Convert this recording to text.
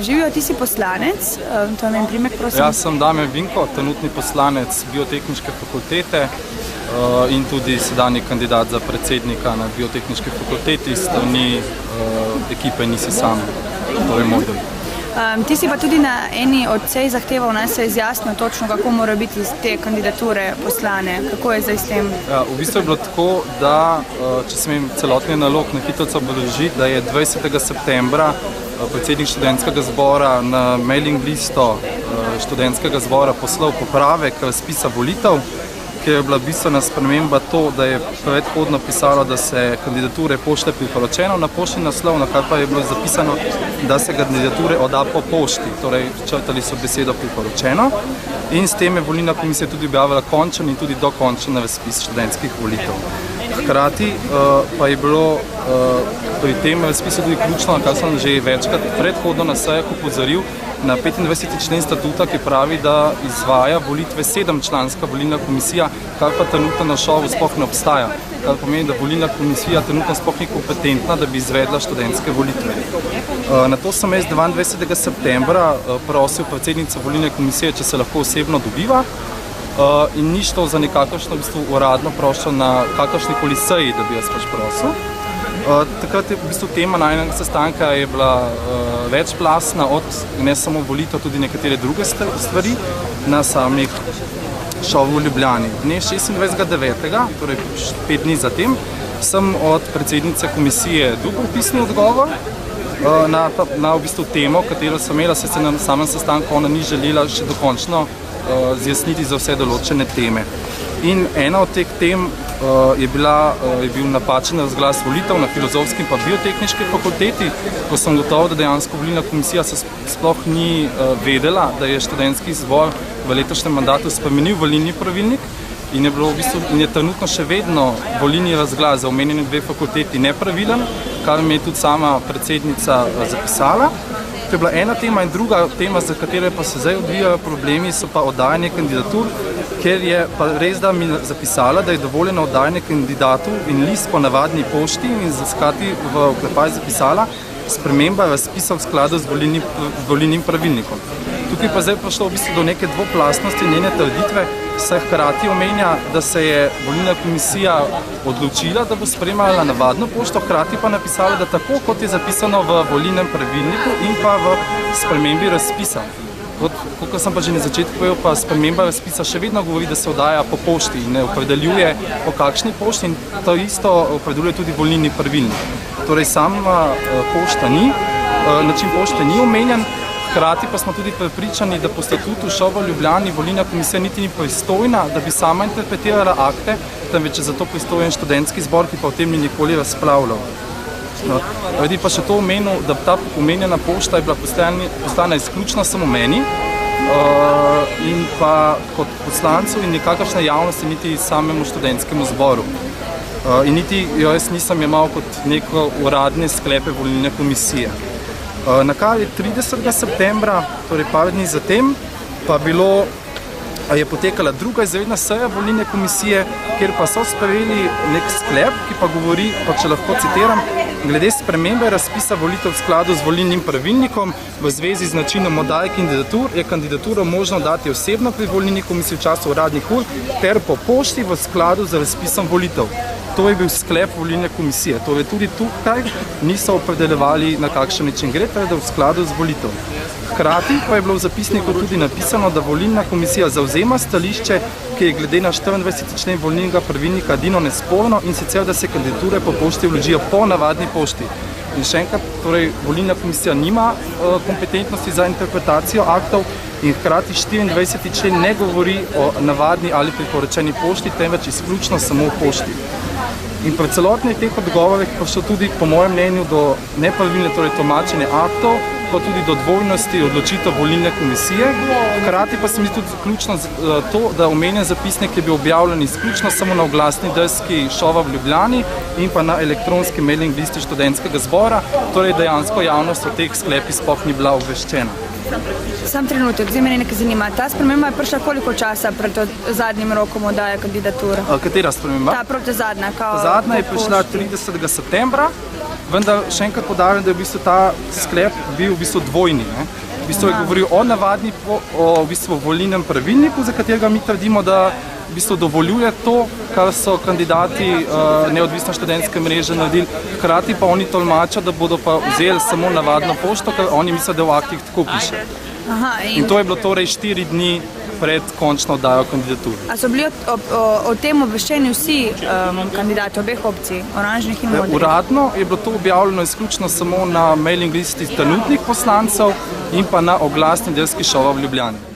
Živijo, ti si poslanec, to je meni primek, prosim. Jaz sem Damjan Vinko, trenutni poslanec Biotehniške fakultete in tudi sedanji kandidat za predsednika na Biotehniški fakulteti s strani ekipe Nisi sam, torej model. Ti si pa tudi na eni od sej zahteval, naj se izjasni točno, kako mora biti iz te kandidature poslane. Kako je zdaj s tem? Ja, v bistvu je bilo tako, da, če smem celotni nalog na hitroco obrazložiti, da je 20. septembra predsednik študentskega zbora na mailing listo študentskega zbora poslal popravek razpisa volitev, kjer je bila bistvena sprememba to, da je predhodno pisalo, da se kandidature pošlje priporočeno na poštni naslov, na kar pa je bilo zapisano, da se kandidature odda po pošti, torej črtali so besedo priporočeno in s tem je volilna komisija tudi objavila končen in tudi dokončen razpis študentskih volitev. Hkrati pa je bilo pri tem razpisu tudi ključno, kar sem že večkrat predhodno na sejah opozoril, na 25. člen statuta, ki pravi, da izvaja volitve 7-članska volilna komisija, kar pa trenutno na ŠOV sploh ne obstaja. Kar pomeni, da volilna komisija trenutno sploh ni kompetentna, da bi izvedla študentske volitve. Na to sem jaz 22. septembra prosil predsednico volilne komisije, če se lahko osebno dobiva in ni šlo za nekakšno v bistvu uradno prošlo na kakršnikoli seji, da bi jaz pač prosil. Takrat je v bistvu tema najnega sestanka je bila večplastna, od ne samo volitev, tudi nekatere druge stvari na samih ŠOV v Ljubljani. Dne 26.9., torej 5 dni zatem, sem od predsednice komisije dobil pisni odgovor na v bistvu temo, katero sem imela, se na samem sestanku ona ni želela še dokončno zjasniti za vse določene teme. In ena od teh tem je bil napačen razglas volitev na Filozofski in pa Biotehniški fakulteti, ko sem gotovo, da dejansko volilna komisija se sploh ni vedela, da je študentski zbor v letošnjem mandatu spremenil volilni pravilnik in je bilo v bistvu in je trenutno še vedno volilni razglas za omenjene dve fakulteti nepravilen, kar mi je tudi sama predsednica zapisala. To je bila ena tema in druga tema, za katero pa se zdaj odvijajo problemi, so pa oddajanje kandidatur, ker je pa res, da mi zapisala, da je dovoljeno oddajanje kandidatov in list po navadni pošti in zaskati v oklepaj zapisala sprememba razpisa v skladu z volilnim pravilnikom. Tukaj pa zdaj prišlo v bistvu do neke dvoplastnosti njene trditve, saj hkrati omenja, da se je volilna komisija odločila, da bo spremljala navadno pošto, hkrati pa napisala, da tako kot je zapisano v volilnem pravilniku in pa v spremembi razpisa. Kot sem pa že na začetku povedal, pa sprememba razpisa še vedno govori, da se oddaja po pošti in ne opredeljuje po kakšni pošti in to isto opredeljuje tudi volilni pravilnik. Torej sama pošta ni, način pošte ni omenjen, hkrati pa smo tudi prepričani, da po statutu ŠOV v Ljubljani volilna komisija niti ni pristojna, da bi sama interpretirala akte, temveč je za to pristojen študentski zbor, ki pa o tem ni nikoli razpravljal. Radi pa še to omenil, da ta omenjena pošta je bila postana izključno samo meni in pa kot poslancu in nekakšne javnosti niti samemu študentskemu zboru. In niti jaz nisem jemal kot neko uradne sklepe volilne komisije. Na kar je 30. septembra, torej par dni zatem, pa je potekala druga izredna seja volilne komisije, kjer pa so sprejeli nek sklep, ki pa govori, pa če lahko citiram, glede spremembe razpisa volitev v skladu z volilnim pravilnikom v zvezi z načinom oddaje kandidatur je kandidaturo možno dati osebno pri volilni komisiji v času uradnih ur ter po pošti v skladu z razpisom volitev. To je bil sklep volilne komisije. Torej tudi tukaj niso opredeljevali, na kakšen način gre, da v skladu z volitev. Hkrati pa je bilo v zapisniku tudi napisano, da volilna komisija zavzema stališče, ki je glede na 24. člen volilnega pravilnika edino nesporno in sicer, da se kandidature po pošti vložijo po navadni pošti. In še enkrat, torej volilna komisija nima kompetentnosti za interpretacijo aktov in hkrati 24. člen ne govori o navadni ali priporočeni pošti, temveč izključno samo o pošti. In pri celotnih teh odgovorih pa so tudi, po mojem mnenju, do nepravilne tolmačenja aktov, pa tudi do dvojnosti odločitev volilne komisije. Hkrati pa se mi tudi ključno to, da omenjen zapisnik je bil objavljen izključno samo na oglasni deski ŠOV v Ljubljani in pa na elektronski mailing listi študentskega zbora, torej dejansko javnost o teh sklepih sploh ni bila obveščena. Sam trenutek, zdaj mene nekaj zanima. Ta sprememba je prišla koliko časa pred zadnjim rokom oddaje kandidatur? Katera sprememba? Ta proti zadnja. Zadnja je prišla 30. septembra vendar še enkrat poudarjam, da je v bistvu ta sklep bil v bistvu dvojni. Ne? V bistvu je govoril o navadni, o v bistvu volilnem pravilniku, za katerega mi trdimo, da v bistvu dovoljuje to, kar so kandidati neodvisne študentske mreže naredili, hkrati pa oni tolmačijo, da bodo pa vzeli samo navadno pošto, ker oni mislijo, da v aktih tako piše. Aha, In to je bilo torej 4 dni pred končno oddajo kandidature. A so bili o tem obveščeni vsi kandidati obeh opcij, oranžnih in modrih? Uradno je bilo to objavljeno izključno samo na mailing listi trenutnih poslancev in pa na oglasni Nedeljski šova v Ljubljani.